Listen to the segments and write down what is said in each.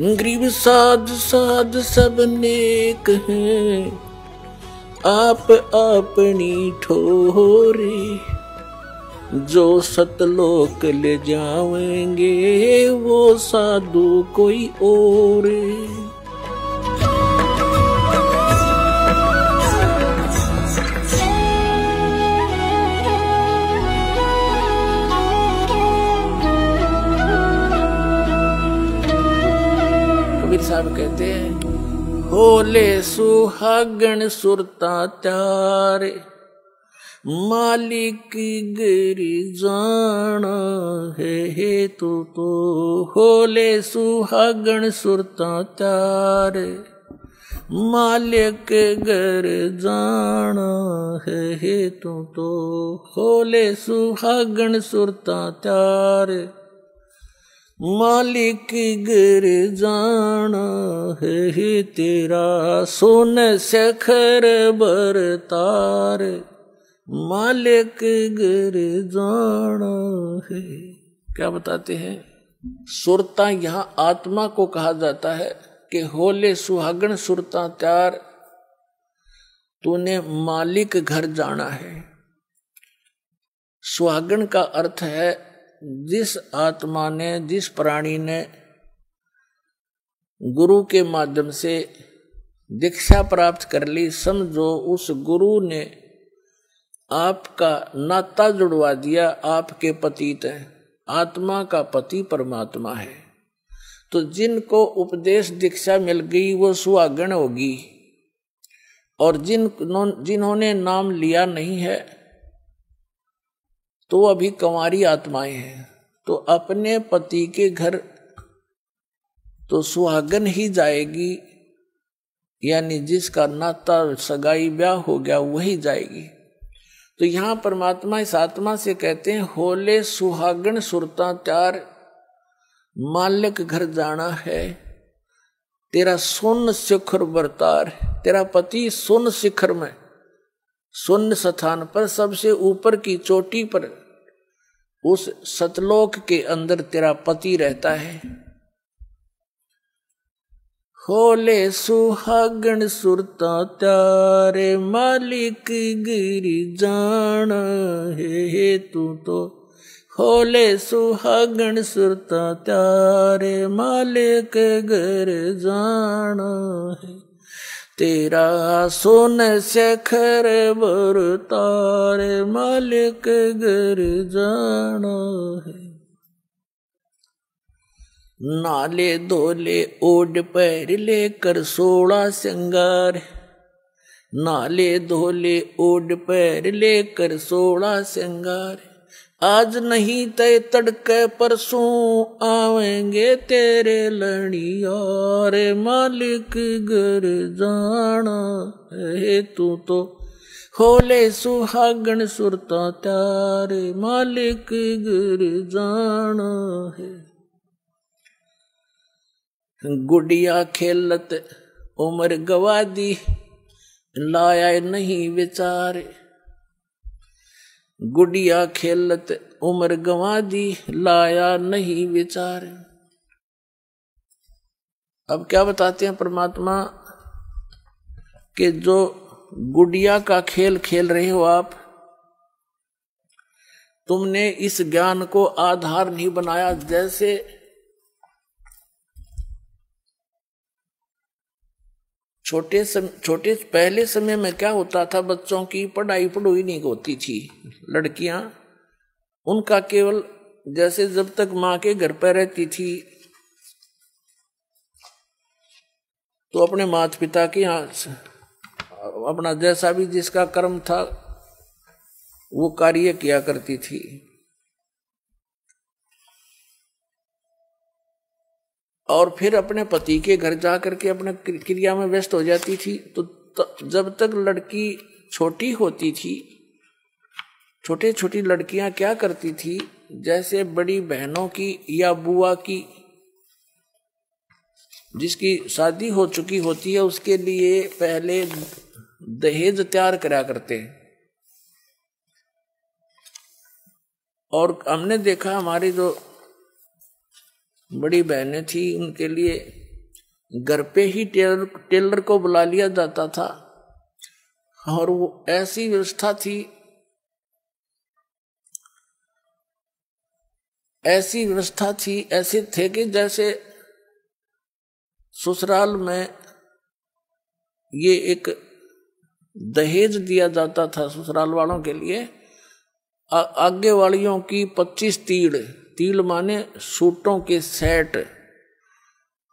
गरीब साध साध सब नेक हैं, आप अपनी ठोरे। जो सतलोक ले जाएंगे वो साधु कोई और। कबीर साहब कहते हैं, होले सुहागन सुरता त्यारे, मालिक गिरी जाना है तू तो। होले सुहागन सुरता त्यारे, मालिक गर जाना है तू तो। होले सुहागन सुरता त्यारे, मालिक गिर जाना है तेरा। सोन शेखर बरतार, मालिक गिर जाना है। क्या बताते हैं? सुरता यहाँ आत्मा को कहा जाता है कि होले सुहागन सुरता त्यार, तूने मालिक घर जाना है। सुहागन का अर्थ है जिस आत्मा ने, जिस प्राणी ने गुरु के माध्यम से दीक्षा प्राप्त कर ली, समझो उस गुरु ने आपका नाता जुड़वा दिया, आपके पतित हैं। आत्मा का पति परमात्मा है। तो जिनको उपदेश दीक्षा मिल गई वो सुहागन होगी, और जिन्होंने नाम लिया नहीं है तो अभी कंवारी आत्माएं हैं। तो अपने पति के घर तो सुहागन ही जाएगी, यानी जिसका नाता सगाई ब्याह हो गया वही जाएगी। तो यहाँ परमात्मा इस आत्मा से कहते हैं, होले सुहागन सुरता त्यार, मालिक घर जाना है तेरा। सोन शिखर बरतार, तेरा पति सोन शिखर में, शून्य स्थान पर, सबसे ऊपर की चोटी पर, उस सतलोक के अंदर तेरा पति रहता है। होले सुहागन सुरता त्यारे, मालिक गिरी जाना है तू तो। होले सुहागन सुरता त्यारे, मालिक गिर जाना है तेरा। सोन शेखर बरतार, मालिक गिर जाना है। नाले धोले ओढ़ पैर लेकर 16 श्रृंगार, नाले धोले ओढ़ पैर लेकर 16 श्रृंगार। आज नहीं तय तड़के परसों आवेंगे तेरे लड़ियार, मालिक घर जाना है तू तो। होले सुहागन सुरता त्यारे, मालिक घर जाना है। गुड़िया खेलत उम्र गवा दी, लाया नहीं विचार। गुड़िया खेलत उम्र गंवा दी, लाया नहीं विचार। अब क्या बताते हैं परमात्मा कि जो गुड़िया का खेल खेल रहे हो आप, तुमने इस ज्ञान को आधार नहीं बनाया। जैसे छोटे पहले समय में क्या होता था, बच्चों की पढ़ाई नहीं होती थी। लड़कियां, उनका केवल जैसे जब तक माँ के घर पर रहती थी तो अपने माता पिता के यहाँ अपना जैसा भी जिसका कर्म था वो कार्य किया करती थी। और फिर अपने पति के घर जा करके अपने क्रिया में व्यस्त हो जाती थी। तो जब तक लड़की छोटी होती थी, छोटी छोटी लड़कियां क्या करती थी, जैसे बड़ी बहनों की या बुआ की जिसकी शादी हो चुकी होती है उसके लिए पहले दहेज तैयार करा करते हैं। और हमने देखा हमारी जो बड़ी बहनें थी उनके लिए घर पे ही टेलर को बुला लिया जाता था। और वो ऐसी व्यवस्था थी, ऐसे थे कि जैसे ससुराल में ये एक दहेज दिया जाता था ससुराल वालों के लिए। आगे वालियों की 25 तील माने सूटों के सेट,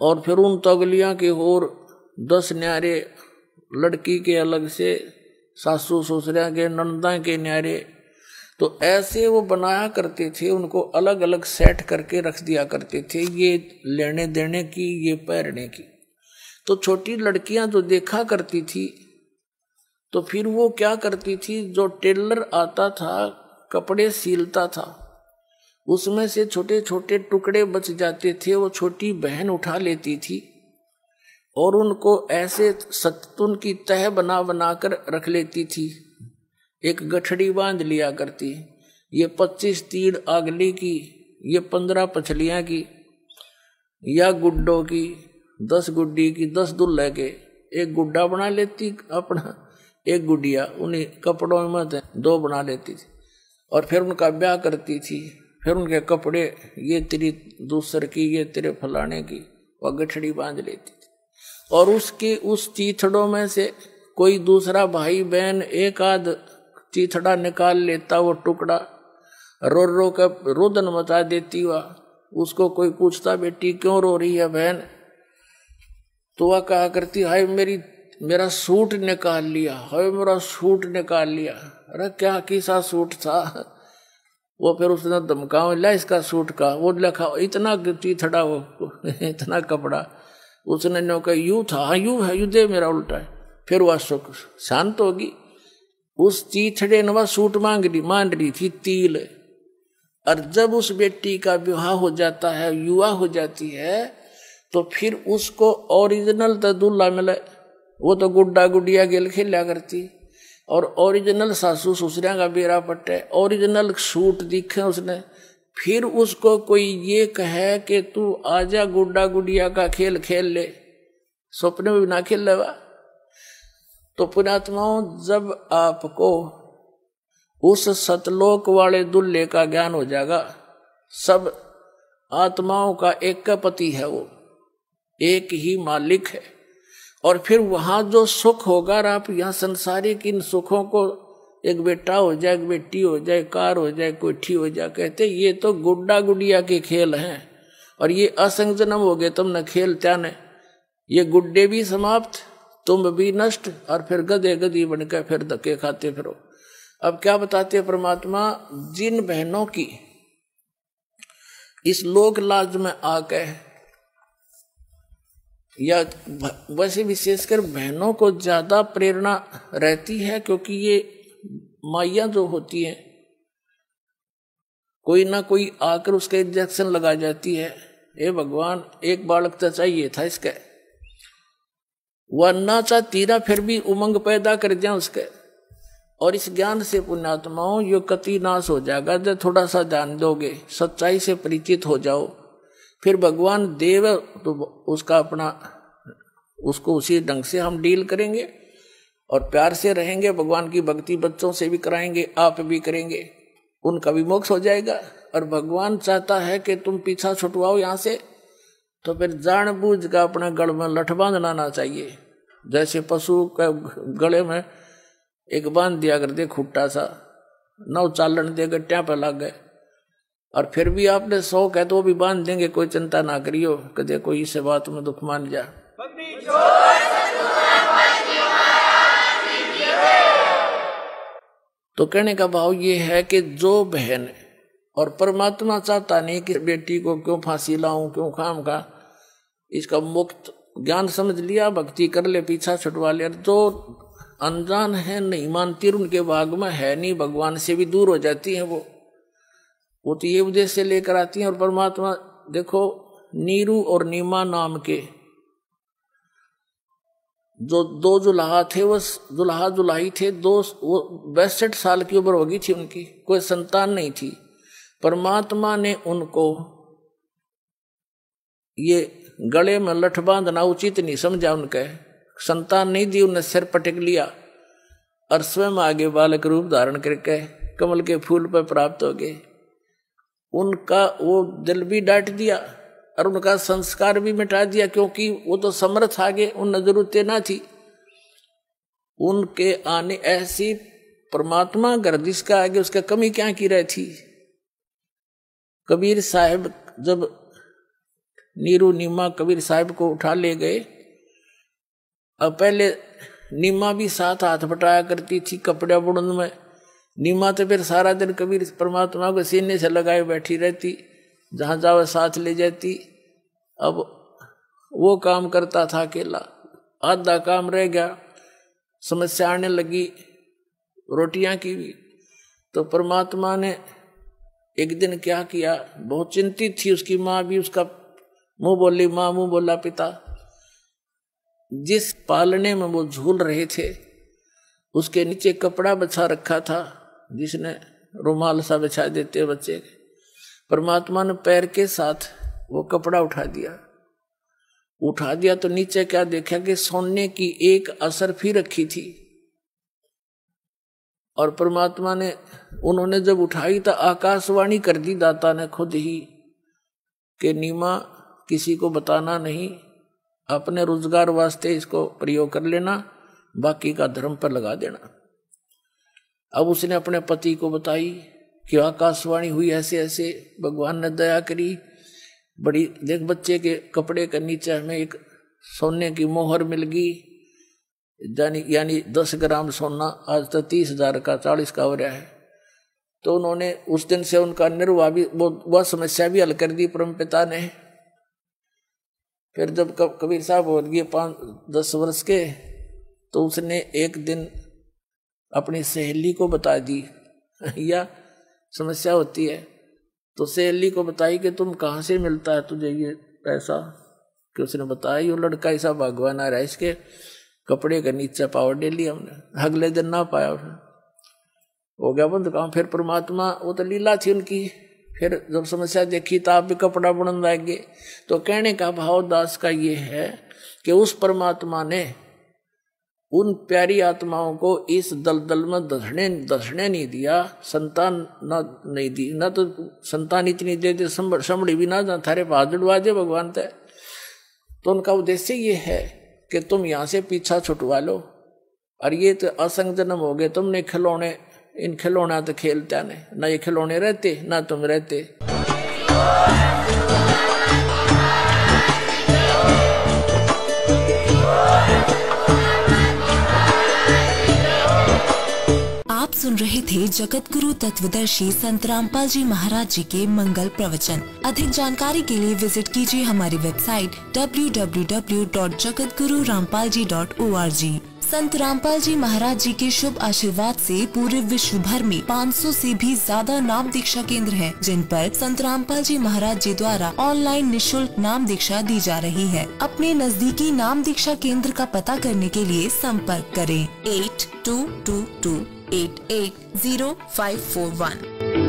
और फिर उन तगलियां के और 10 न्यारे, लड़की के अलग से, सासू ससुरिया के, नंदा के न्यारे। तो ऐसे वो बनाया करते थे, उनको अलग अलग सेट करके रख दिया करते थे, ये लेने देने की, ये पहनने की। तो छोटी लड़कियां जो देखा करती थी तो फिर वो क्या करती थी, जो टेलर आता था कपड़े सिलता था, उसमें से छोटे छोटे टुकड़े बच जाते थे, वो छोटी बहन उठा लेती थी और उनको ऐसे सत्तून की तह बना बना कर रख लेती थी। एक गठड़ी बांध लिया करती, ये 25 तीड़ आगली की, ये 15 पछलियां की, या गुड्डों की, 10 गुड्डी की, 10 दुल्हे के, एक गुड्डा बना लेती अपना, एक गुडिया उन्हीं कपड़ों में 2 बना लेती थी। और फिर उनका ब्याह करती थी। फिर उनके कपड़े, ये तेरी दूसर की, ये तेरे फलाने की, वह गठड़ी बांध लेती थी। और उसके उस चीथड़ों में से कोई दूसरा भाई बहन एक आध चीथड़ा निकाल लेता, वो टुकड़ा रो रो कर रोदन मचा देती। वह उसको कोई पूछता, बेटी क्यों रो रही है बहन, तो वह कहा करती, हाय मेरा सूट निकाल लिया, हाय मेरा सूट निकाल लिया। अरे क्या किसा सूट था, वो फिर उसने धमकाओ, ला इसका सूट का, वो लिखा इतना चीथड़ा, वो इतना कपड़ा, उसने नो कहा यूं था, हाँ यूं है, यूं दे मेरा उल्टा है। फिर वह शांत होगी। उस चीथड़े ने वह सूट मान रही थी तील। और जब उस बेटी का विवाह हो जाता है, युवा हो जाती है, तो फिर उसको ओरिजिनल तो दूल्हा मिले, वो तो गुड्डा गुडिया गेल खेला करती, और ओरिजिनल सासू ससुरिया का बेरा पट्टे, ओरिजिनल सूट दिखे उसने। फिर उसको कोई ये कहे कि तू आजा गुड्डा गुडिया का खेल खेल ले, सपने में भी ना खेल लेवा। तो पुण्यात्माओं, जब आपको उस सतलोक वाले दुल्हे का ज्ञान हो जाएगा, सब आत्माओं का एक का पति है, वो एक ही मालिक है। और फिर वहां जो सुख होगा, आप यहाँ संसारिक इन सुखों को, एक बेटा हो जाए, एक बेटी हो जाए, कार हो जाए, कोठी हो जाए, कहते ये तो गुड्डा गुडिया के खेल हैं, और ये असंग जन्म हो गए तुमने खेल त्याने, ये गुड्डे भी समाप्त, तुम भी नष्ट, और फिर गधे गधी बनकर फिर धक्के खाते फिरो। अब क्या बताते हैं परमात्मा, जिन बहनों की इस लोक लाज में आके, या वैसे विशेषकर बहनों को ज्यादा प्रेरणा रहती है, क्योंकि ये माइयां जो होती हैं, कोई ना कोई आकर उसका इंजेक्शन लगा जाती है, ए भगवान एक बालक तो चाहिए था इसके, वह ना चाहती ना, फिर भी उमंग पैदा कर दिया उसके। और इस ज्ञान से पुण्यात्माओं यो कति नाश हो जाएगा, जब थोड़ा सा जान दोगे, सच्चाई से परिचित हो जाओ, फिर भगवान देव तो उसका अपना, उसको उसी ढंग से हम डील करेंगे और प्यार से रहेंगे। भगवान की भक्ति बच्चों से भी कराएंगे, आप भी करेंगे, उनका भी मोक्ष हो जाएगा। और भगवान चाहता है कि तुम पीछा छुटवाओ यहाँ से, तो फिर जानबूझ का अपने गल में लठ बांधना ना चाहिए। जैसे पशु के गले में एक बांध दिया कर दे खुट्टा सा, नौ चालन दे गट्टिया पे लग गए, और फिर भी आपने शौक है तो वो भी बांध देंगे, कोई चिंता ना करियो, कदे कोई इसे बात में दुख मान जा। तो कहने का भाव ये है कि जो बहन, और परमात्मा चाहता नहीं कि बेटी को क्यों फांसी लाऊं, क्यों खाम का, इसका मुक्त ज्ञान समझ लिया, भक्ति कर ले, पीछा छुटवा लिया। जो अनजान है, नहीं मानती, उनके भाग में है नहीं, भगवान से भी दूर हो जाती है वो तो ये उद्देश्य से लेकर आती हैं। और परमात्मा देखो, नीरू और नीमा नाम के जो 2 जुलाहा थे, वो जुलाहा जुलाही थे, वो 62 साल की उम्र होगी थी उनकी, कोई संतान नहीं थी। परमात्मा ने उनको ये गले में लठ बांधना उचित नहीं समझा उनके, संतान नहीं दी, उन्हें सिर पटक लिया और स्वयं आगे बालक रूप धारण करके कमल के फूल पर प्राप्त हो गए। उनका वो दिल भी डांट दिया और उनका संस्कार भी मिटा दिया, क्योंकि वो तो समर्थ आगे, उन्हें जरूरत ना थी। उनके आने ऐसी परमात्मा गर्दिश का आगे उसका कमी क्या की रही थी। कबीर साहब जब नीरू नीमा कबीर साहब को उठा ले गए, अब पहले नीमा भी साथ हाथ बटाया करती थी कपड़े बुड़न में। नीमा तो फिर सारा दिन कबीर परमात्मा को सीने से लगाए बैठी रहती, जहाँ जावे साथ ले जाती। अब वो काम करता था अकेला, आधा काम रह गया, समस्या आने लगी रोटियां की भी। तो परमात्मा ने एक दिन क्या किया, बहुत चिंतित थी उसकी माँ भी, उसका मुंह बोली माँ मुंह बोला पिता। जिस पालने में वो झूल रहे थे उसके नीचे कपड़ा बिछा रखा था, जिसने रुमाल सा बिछा देते बच्चे के। परमात्मा ने पैर के साथ वो कपड़ा उठा दिया तो नीचे क्या देखा कि सोने की एक असरफी रखी थी। और परमात्मा ने, उन्होंने जब उठाई तो आकाशवाणी कर दी दाता ने खुद ही कि नीमा किसी को बताना नहीं, अपने रोजगार वास्ते इसको प्रयोग कर लेना, बाकी का धर्म पर लगा देना। अब उसने अपने पति को बताई कि आकाशवाणी हुई ऐसे ऐसे, भगवान ने दया करी, बड़ी देख बच्चे के कपड़े के नीचे हमें एक सोने की मोहर मिल गई, यानी 10 ग्राम सोना, आज तो 30,000 का 40 का हो रहा है। तो उन्होंने उस दिन से उनका निर्वाह भी, वह समस्या भी हल कर दी परमपिता ने। फिर जब कबीर साहब हो गए 5-10 वर्ष के, तो उसने एक दिन अपनी सहेली को बता दी या समस्या होती है, तो सहेली को बताई कि तुम कहाँ से मिलता है तुझे ये पैसा, कि उसने बताया ये लड़का ऐसा भगवान आ रहा है, इसके कपड़े का नीचे पावर ले लिया हमने। अगले दिन ना पाया, हो गया बंद काम। फिर परमात्मा, वो तो लीला थी उनकी, फिर जब समस्या देखी तो आप भी कपड़ा बुनने लगे। तो कहने का भाव दास का ये है कि उस परमात्मा ने उन प्यारी आत्माओं को इस दलदल में धसने नहीं दिया, संतान नहीं दी, ना तो संतान इतनी दे दे संभड़ी भी ना थारे पास जुड़वा दे भगवान तय। तो उनका उद्देश्य ये है कि तुम यहाँ से पीछा छुटवा लो, और ये तो असंग जन्म हो गए, तुमने खिलौने, इन खिलौना तो खेलता नहीं, ना ये खिलौने रहते ना तुम रहते। आप सुन रहे थे जगत गुरु तत्वदर्शी संत रामपाल जी महाराज जी के मंगल प्रवचन। अधिक जानकारी के लिए विजिट कीजिए हमारी वेबसाइट www.jagatgururampalji.org। संत रामपाल जी महाराज जी के शुभ आशीर्वाद से पूरे विश्व भर में 500 से भी ज्यादा नाम दीक्षा केंद्र हैं, जिन पर संत रामपाल जी महाराज जी द्वारा ऑनलाइन निःशुल्क नाम दीक्षा दी जा रही है। अपने नजदीकी नाम दीक्षा केंद्र का पता करने के लिए संपर्क करें 8222880541।